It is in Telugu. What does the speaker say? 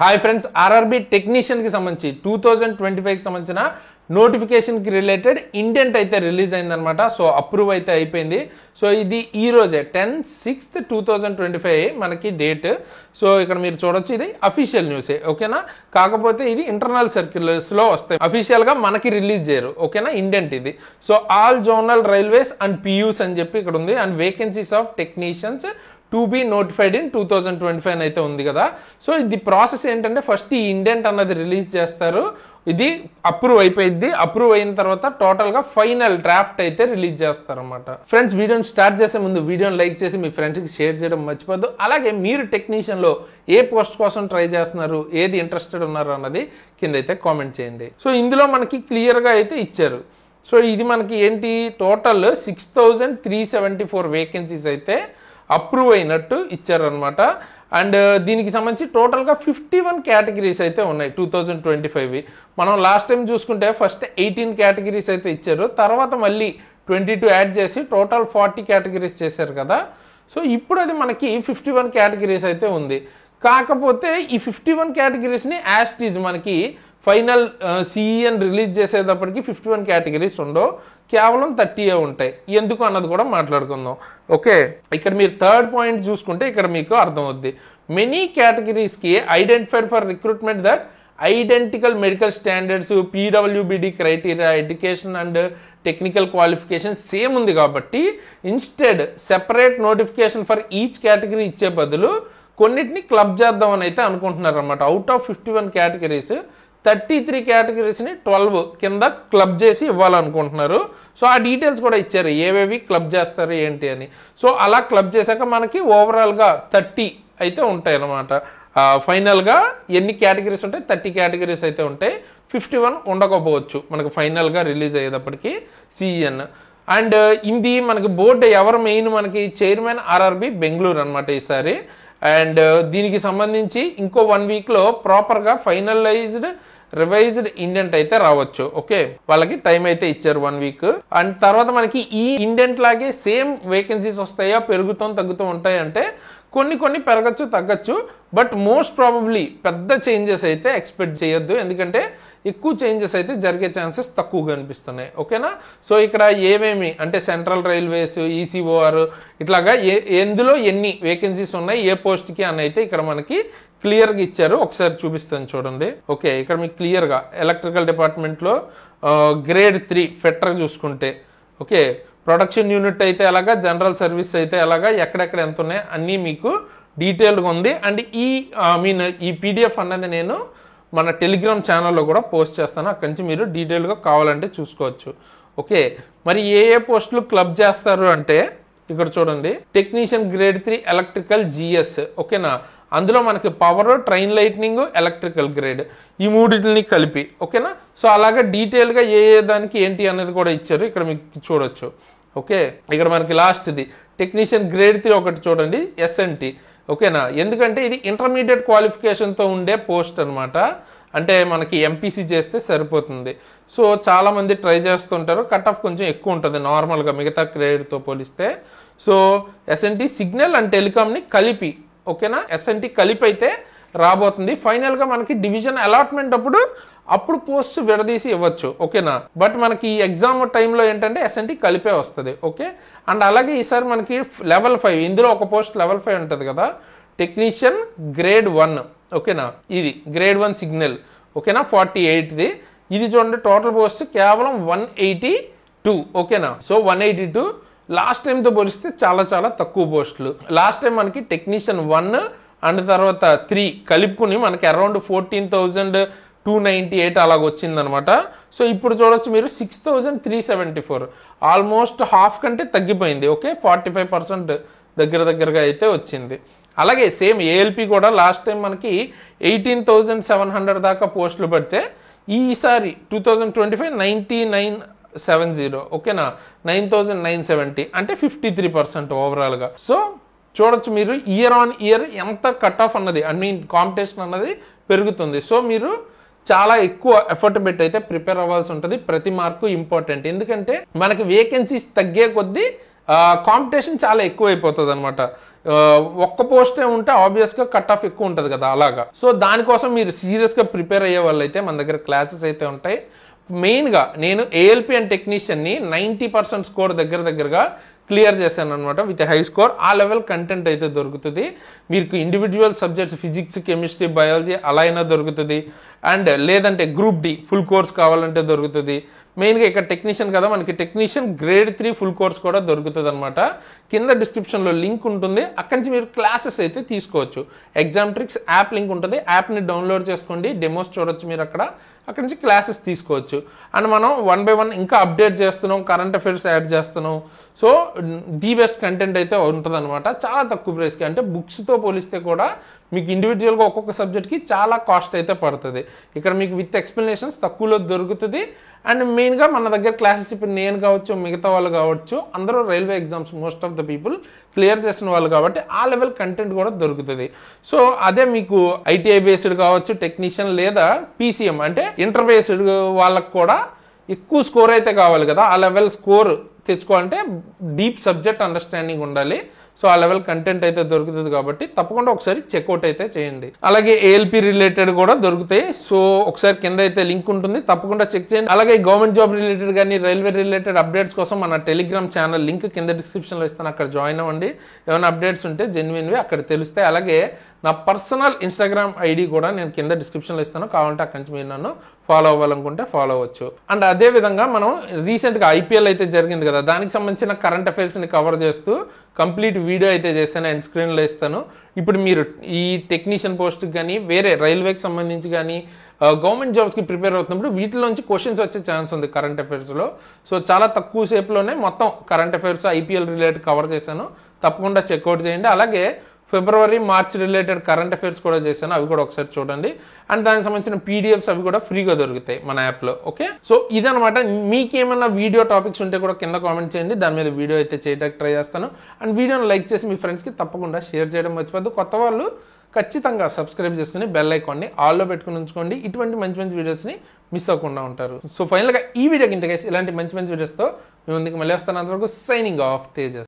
హాయ్ ఫ్రెండ్స్, ఆర్ఆర్బి టెక్నీషియన్ కి సంబంధించి 2025 కి సంబంధించిన నోటిఫికేషన్ కి రిలేటెడ్ ఇండెంట్ అయితే రిలీజ్ అయిందనమాట. సో అప్రూవ్ అయితే అయిపోయింది. సో ఇది ఈ రోజే 10/6/2025 మనకి డేట్. సో ఇక్కడ మీరు చూడొచ్చు, ఇది అఫీషియల్ న్యూసే, ఓకేనా. కాకపోతే ఇది ఇంటర్నల్ సర్క్యులర్స్ లో వస్తాయి, అఫీషియల్ గా మనకి రిలీజ్ చేయరు, ఓకేనా. ఇండెంట్ ఇది. So all zonal railways and PUs అని చెప్పి ఇక్కడ ఉంది. And vacancies of technicians to be notified in 2025 అయితే ఉంది కదా. సో ఇది ప్రాసెస్ ఏంటంటే, ఫస్ట్ ఈ ఇండెంట్ అన్నది రిలీజ్ చేస్తారు, ఇది అప్రూవ్ అయిపోయింది. అప్రూవ్ అయిన తర్వాత టోటల్ గా ఫైనల్ డ్రాఫ్ట్ అయితే రిలీజ్ చేస్తారన్నమాట. ఫ్రెండ్స్, వీడియోని స్టార్ట్ చేసే ముందు వీడియోని లైక్ చేసి మీ ఫ్రెండ్స్ కి షేర్ చేయడం మర్చిపోద్దు. అలాగే మీరు టెక్నీషియన్ లో ఏ పోస్ట్ కోసం ట్రై చేస్తున్నారు, ఏది ఇంట్రెస్టెడ్ ఉన్నారు అన్నది కింద అయితే కామెంట్ చేయండి. సో ఇందులో మనకి క్లియర్ గా అయితే ఇచ్చారు. సో ఇది మనకి ఏంటి, టోటల్ 6374 వేకెన్సీస్ అయితే అప్రూవ్ అయినట్టు ఇచ్చారనమాట. అండ్ దీనికి సంబంధించి టోటల్గా 51 కేటగిరీస్ అయితే ఉన్నాయి 2025. మనం లాస్ట్ టైం చూసుకుంటే ఫస్ట్ 18 కేటగిరీస్ అయితే ఇచ్చారు, తర్వాత మళ్ళీ 22 యాడ్ చేసి టోటల్ 40 కేటగిరీస్ చేశారు కదా. సో ఇప్పుడు అది మనకి 51 కేటగిరీస్ అయితే ఉంది. కాకపోతే ఈ 51 కేటగిరీస్ని యాస్టీజ్ మనకి ఫైనల్ సిఈఎన్ రిలీజ్ చేసేటప్పటికి 51 కేటగిరీస్ ఉండవు, కేవలం 30 ఉంటాయి. ఎందుకు అన్నది కూడా మాట్లాడుకుందాం, ఓకే. ఇక్కడ మీరు థర్డ్ పాయింట్ చూసుకుంటే ఇక్కడ మీకు అర్థమవుద్ది. మెనీ కేటగిరీస్కి identified for recruitment that identical medical standards, పీడబ్ల్యూబిడి criteria, education and technical qualification same ఉంది కాబట్టి instead separate notification for each category ఇచ్చే బదులు కొన్నిటిని క్లబ్ చేద్దామని అయితే అనుకుంటున్నారు అనమాట. అవుట్ ఆఫ్ 51 కేటగిరీస్ 33 కేటగిరీస్ని 12 కింద క్లబ్ చేసి ఇవ్వాలనుకుంటున్నారు. సో ఆ డీటెయిల్స్ కూడా ఇచ్చారు, ఏవేవి క్లబ్ చేస్తారు ఏంటి అని. సో అలా క్లబ్ చేశాక మనకి ఓవరాల్గా 30 అయితే ఉంటాయి అన్నమాట. ఫైనల్గా ఎన్ని కేటగిరీస్ ఉంటాయి, 30 కేటగిరీస్ అయితే ఉంటాయి. 51 ఉండకపోవచ్చు మనకు ఫైనల్గా రిలీజ్ అయ్యేటప్పటికి సిఈఎన్. అండ్ ఇది మనకి బోర్డు ఎవరు మెయిన్, మనకి చైర్మన్ ఆర్ఆర్బి బెంగళూరు అనమాట ఈసారి. అండ్ దీనికి సంబంధించి ఇంకో 1 వీక్లో ప్రాపర్గా ఫైనలైజ్డ్ రివైజ్డ్ ఇండెంట్ అయితే రావచ్చు, ఓకే. వాళ్ళకి టైం అయితే ఇచ్చారు 1 వీక్. అండ్ తర్వాత మనకి ఈ ఇండెంట్ లాగే సేమ్ వేకెన్సీస్ వస్తాయా, తగ్గుతూ ఉంటాయి అంటే కొన్ని పెరగచ్చు తగ్గచ్చు. బట్ మోస్ట్ ప్రాబబ్లీ పెద్ద చేంజెస్ అయితే ఎక్స్పెక్ట్ చేయొద్దు, ఎందుకంటే ఎక్కువ చేంజెస్ అయితే జరిగే ఛాన్సెస్ తక్కువగా అనిపిస్తున్నాయి, ఓకేనా. సో ఇక్కడ ఏమేమి అంటే సెంట్రల్ రైల్వేస్, ఈసీఓఆర్ ఇట్లాగా ఎందులో ఎన్ని వేకెన్సీస్ ఉన్నాయి, ఏ పోస్ట్కి అని అయితే ఇక్కడ మనకి క్లియర్గా ఇచ్చారు. ఒకసారి చూపిస్తాను చూడండి, ఓకే. ఇక్కడ మీకు క్లియర్గా ఎలక్ట్రికల్ డిపార్ట్మెంట్లో గ్రేడ్ 3 ఫెటర్ చూసుకుంటే, ఓకే. ప్రొడక్షన్ యూనిట్ అయితే ఎలాగా, జనరల్ సర్వీస్ అయితే ఎలాగా, ఎక్కడెక్కడ ఎంత ఉన్నాయి అన్నీ మీకు డీటెయిల్గా ఉంది. అండ్ ఈ పీడిఎఫ్ అన్నది నేను మన టెలిగ్రామ్ ఛానల్లో కూడా పోస్ట్ చేస్తాను, అక్కడి నుంచి మీరు డీటెయిల్గా కావాలంటే చూసుకోవచ్చు, ఓకే. మరి ఏ పోస్టులు క్లబ్ చేస్తారు అంటే ఇక్కడ చూడండి, టెక్నీషియన్ గ్రేడ్ 3 ఎలక్ట్రికల్ జిఎస్, ఓకేనా. అందులో మనకి power, train lightning, electrical grade ఈ మూడింటిని కలిపి, ఓకేనా. సో అలాగే డీటెయిల్గా ఏ దానికి ఏంటి అనేది కూడా ఇచ్చారు, ఇక్కడ మీకు చూడొచ్చు, ఓకే. ఇక్కడ మనకి లాస్ట్ది టెక్నీషియన్ గ్రేడ్ 3 ఒకటి చూడండి, ఎస్ఎన్టీ, ఓకేనా. ఎందుకంటే ఇది ఇంటర్మీడియట్ క్వాలిఫికేషన్తో ఉండే పోస్ట్ అనమాట. అంటే మనకి ఎంపీసీ చేస్తే సరిపోతుంది. సో చాలామంది ట్రై చేస్తుంటారు, కట్ ఆఫ్ కొంచెం ఎక్కువ ఉంటుంది నార్మల్గా మిగతా గ్రేడ్తో పోలిస్తే. సో ఎస్ఎన్టీ సిగ్నల్ అండ్ టెలికామ్ని కలిపి, ఓకేనా. ఎస్ఎన్టీ కలిపి అయితే రాబోతుంది. ఫైనల్గా మనకి డివిజన్ అలాట్మెంట్ అప్పుడు పోస్ట్ విడదీసి ఇవ్వచ్చు, ఓకేనా. బట్ మనకి ఈ ఎగ్జామ్ టైంలో ఏంటంటే ఎస్ఎన్టీ కలిపే వస్తుంది, ఓకే. అండ్ అలాగే ఈసారి మనకి లెవెల్ 5, ఇందులో ఒక పోస్ట్ లెవెల్ 5 ఉంటుంది కదా, టెక్నీషియన్ గ్రేడ్ 1, ఓకేనా. ఇది గ్రేడ్ 1 సిగ్నల్, ఓకేనా, 48ది. ఇది చూడండి టోటల్ పోస్ట్ కేవలం 182, ఓకేనా. సో 182 లాస్ట్ టైంతో పోలిస్తే చాలా తక్కువ పోస్టులు. లాస్ట్ టైం మనకి టెక్నీషియన్ 1 అండ్ తర్వాత 3 కలుపుకుని మనకి అరౌండ్ 14,298 అలాగ వచ్చిందనమాట. సో ఇప్పుడు చూడొచ్చు మీరు 6,374, ఆల్మోస్ట్ హాఫ్ కంటే తగ్గిపోయింది, ఓకే. 45% దగ్గరగా అయితే వచ్చింది. అలాగే సేమ్ ఏఎల్పి కూడా లాస్ట్ టైం మనకి 18,700 దాకా పోస్టులు పడితే ఈసారి 2025 9970, ఓకేనా, 9,970 అంటే 53% ఓవరాల్గా. సో చూడొచ్చు మీరు ఇయర్ ఆన్ ఇయర్ ఎంత కట్ ఆఫ్ అన్నది, కాంపిటీషన్ అన్నది పెరుగుతుంది. సో మీరు చాలా ఎక్కువ ఎఫర్ట్ పెట్టి అయితే ప్రిపేర్ అవ్వాల్సి ఉంటుంది. ప్రతి మార్కు ఇంపార్టెంట్, ఎందుకంటే మనకి వేకెన్సీస్ తగ్గే కొద్దీ కాంపిటీషన్ చాలా ఎక్కువ అయిపోతుంది అనమాట. ఒక్క పోస్టే ఉంటే ఆబ్వియస్గా కట్ ఆఫ్ ఎక్కువ ఉంటుంది కదా, అలాగా. సో దానికోసం మీరు సీరియస్గా ప్రిపేర్ అయ్యే వాళ్ళు అయితే మన దగ్గర క్లాసెస్ అయితే ఉంటాయి. మెయిన్గా నేను ఏఎల్పి అండ్ టెక్నీషియన్ని 90% స్కోర్ దగ్గరగా క్లియర్ చేశాను అనమాట విత్ హై స్కోర్. ఆ లెవెల్ కంటెంట్ అయితే దొరుకుతుంది మీకు. Individual subjects physics, chemistry, biology అలా అయినా దొరుకుతుంది. అండ్ లేదంటే గ్రూప్ డి ఫుల్ కోర్స్ కావాలంటే దొరుకుతుంది. మెయిన్గా ఇక్కడ టెక్నీషియన్ కదా, మనకి టెక్నీషియన్ గ్రేడ్ 3 ఫుల్ కోర్స్ కూడా దొరుకుతుంది అనమాట. కింద డిస్క్రిప్షన్లో లింక్ ఉంటుంది, అక్కడి నుంచి మీరు క్లాసెస్ అయితే తీసుకోవచ్చు. ఎగ్జామ్ ట్రిక్స్ యాప్ లింక్ ఉంటుంది, యాప్ని డౌన్లోడ్ చేసుకోండి, డెమోస్ చూడొచ్చు మీరు అక్కడి నుంచి క్లాసెస్ తీసుకోవచ్చు. అండ్ మనం 1 by 1 ఇంకా అప్డేట్ చేస్తున్నాం, కరెంట్ అఫైర్స్ యాడ్ చేస్తున్నాం. సో ది బెస్ట్ కంటెంట్ అయితే ఉంటుంది అనమాట, చాలా తక్కువ ప్రైస్కి. అంటే బుక్స్తో పోలిస్తే కూడా మీకు ఇండివిజువల్గా ఒక్కొక్క సబ్జెక్ట్కి చాలా కాస్ట్ అయితే పడుతుంది. ఇక్కడ మీకు విత్ ఎక్స్ప్లెనేషన్స్ తక్కువలో దొరుకుతుంది. అండ్ మెయిన్గా మన దగ్గర క్లాసెస్ ఇప్పుడు నేను కావచ్చు, మిగతా వాళ్ళు కావచ్చు, అందరూ railway exams most of the people clear చేసిన వాళ్ళు కాబట్టి ఆ లెవెల్ కంటెంట్ కూడా దొరుకుతుంది. సో అదే మీకు ఐటీఐ బేస్డ్ కావచ్చు, టెక్నీషియన్ లేదా పీసీఎం అంటే ఇంటర్ బేస్డ్ వాళ్ళకు కూడా ఎక్కువ స్కోర్ అయితే కావాలి కదా. ఆ లెవెల్ స్కోర్ తెచ్చుకోవాలంటే డీప్ సబ్జెక్ట్ అండర్స్టాండింగ్ ఉండాలి. సో ఆ లెవెల్ కంటెంట్ అయితే దొరుకుతుంది కాబట్టి తప్పకుండా ఒకసారి చెక్అవుట్ అయితే చేయండి. అలాగే ఏఎల్పి రిలేటెడ్ కూడా దొరుకుతాయి. సో ఒకసారి కింద అయితే లింక్ ఉంటుంది, తప్పకుండా చెక్ చేయండి. అలాగే గవర్నమెంట్ జాబ్ రిలేటెడ్ కానీ రైల్వే రిలేటెడ్ అప్డేట్స్ కోసం మన టెలిగ్రామ్ ఛానల్ లింక్ కింద డిస్క్రిప్షన్లో ఇస్తాను, అక్కడ జాయిన్ అవ్వండి. ఏమైనా అప్డేట్స్ ఉంటే జెన్యున్వి అక్కడ తెలుస్తాయి. అలాగే నా పర్సనల్ ఇన్స్టాగ్రామ్ ఐడి కూడా నేను కింద డిస్క్రిప్షన్లో ఇస్తాను, కావాలంటే అక్కడి నుంచి మీరు నన్ను ఫాలో అవ్వాలనుకుంటే ఫాలో అవ్వచ్చు. అండ్ అదే విధంగా మనం రీసెంట్గా ఐపీఎల్ అయితే జరిగింది కదా, దానికి సంబంధించిన కరెంట్ అఫైర్స్ని కవర్ చేస్తూ కంప్లీట్ వీడియో అయితే చేస్తాను, ఎండ్ స్క్రీన్లో ఇస్తాను. ఇప్పుడు మీరు ఈ టెక్నీషియన్ పోస్ట్కి కానీ వేరే రైల్వేకి సంబంధించి కానీ గవర్నమెంట్ జాబ్స్కి ప్రిపేర్ అవుతున్నప్పుడు వీటిలోంచి క్వశ్చన్స్ వచ్చే ఛాన్స్ ఉంది కరెంట్ అఫైర్స్లో. సో చాలా తక్కువ సేపులోనే మొత్తం current affairs IPL related cover చేశాను, తప్పకుండా చెక్అవుట్ చేయండి. అలాగే ఫిబ్రవరి, మార్చ్ రిలేటెడ్ కరెంట్ అఫైర్స్ కూడా చేశాను, అవి కూడా ఒకసారి చూడండి. అండ్ దానికి సంబంధించిన పీడిఎఫ్స్ అవి కూడా ఫ్రీగా దొరుకుతాయి మన యాప్లో. ఓకే, సో ఇదనమాట. మీకేమన్నా వీడియో టాపిక్స్ ఉంటే కూడా కింద కామెంట్ చేయండి, దాని మీద వీడియో అయితే చేయడానికి ట్రై చేస్తాను. అండ్ వీడియోని లైక్ చేసి మీ ఫ్రెండ్స్కి తప్పకుండా షేర్ చేయడం మర్చిపోద్దు. కొత్త వాళ్ళు ఖచ్చితంగా సబ్స్క్రైబ్ చేసుకుని బెల్ ఐకాన్ని ఆల్లో పెట్టుకుని ఉంచుకోండి, ఇటువంటి మంచి వీడియోస్ని మిస్ అవ్వకుండా ఉంటారు. సో ఫైనల్గా ఈ వీడియోకి ఇంతకేసి ఇలాంటి మంచి వీడియోస్తో మీ ముందుకు మళ్ళీ వస్తాను. అంతవరకు సైనింగ్ ఆఫ్ తేజస్.